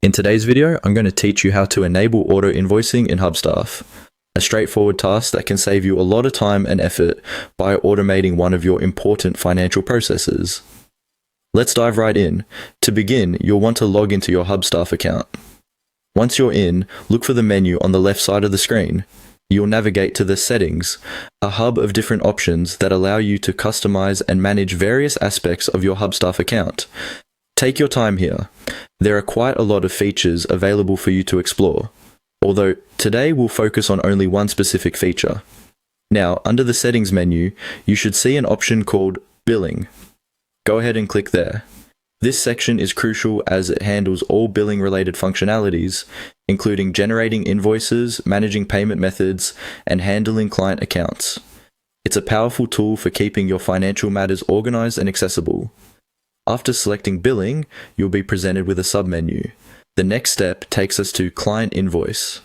In today's video, I'm going to teach you how to enable auto invoicing in Hubstaff, a straightforward task that can save you a lot of time and effort by automating one of your important financial processes. Let's dive right in. To begin, you'll want to log into your Hubstaff account. Once you're in, look for the menu on the left side of the screen. You'll navigate to the Settings, a hub of different options that allow you to customize and manage various aspects of your Hubstaff account. Take your time here. There are quite a lot of features available for you to explore, although today we'll focus on only one specific feature. Now, under the Settings menu, you should see an option called Billing. Go ahead and click there. This section is crucial as it handles all billing-related functionalities, including generating invoices, managing payment methods, and handling client accounts. It's a powerful tool for keeping your financial matters organized and accessible. After selecting Billing, you'll be presented with a submenu. The next step takes us to Client Invoice.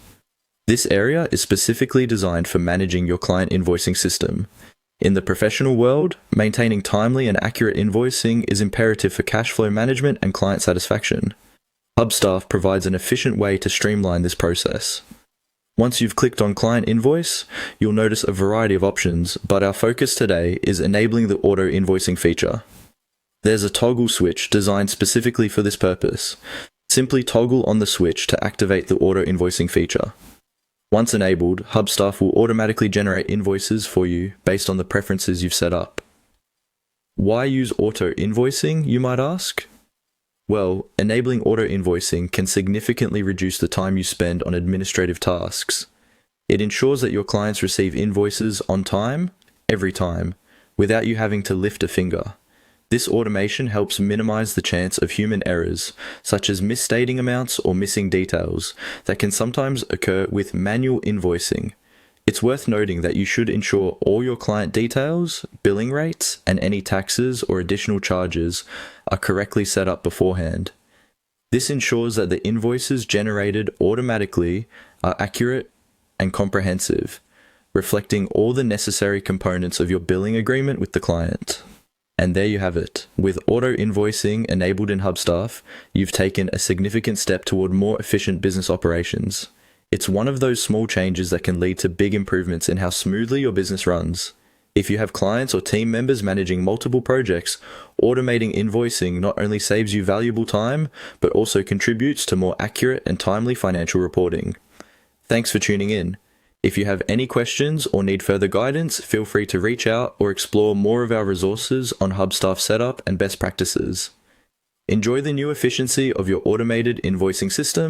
This area is specifically designed for managing your client invoicing system. In the professional world, maintaining timely and accurate invoicing is imperative for cash flow management and client satisfaction. Hubstaff provides an efficient way to streamline this process. Once you've clicked on Client Invoice, you'll notice a variety of options, but our focus today is enabling the auto invoicing feature. There's a toggle switch designed specifically for this purpose. Simply toggle on the switch to activate the auto invoicing feature. Once enabled, Hubstaff will automatically generate invoices for you based on the preferences you've set up. Why use auto invoicing, you might ask? Well, enabling auto invoicing can significantly reduce the time you spend on administrative tasks. It ensures that your clients receive invoices on time, every time, without you having to lift a finger. This automation helps minimize the chance of human errors, such as misstating amounts or missing details, that can sometimes occur with manual invoicing. It's worth noting that you should ensure all your client details, billing rates, and any taxes or additional charges are correctly set up beforehand. This ensures that the invoices generated automatically are accurate and comprehensive, reflecting all the necessary components of your billing agreement with the client. And there you have it. With auto invoicing enabled in Hubstaff, you've taken a significant step toward more efficient business operations. It's one of those small changes that can lead to big improvements in how smoothly your business runs. If you have clients or team members managing multiple projects, automating invoicing not only saves you valuable time, but also contributes to more accurate and timely financial reporting. Thanks for tuning in. If you have any questions or need further guidance, feel free to reach out or explore more of our resources on Hubstaff setup and best practices. Enjoy the new efficiency of your automated invoicing system.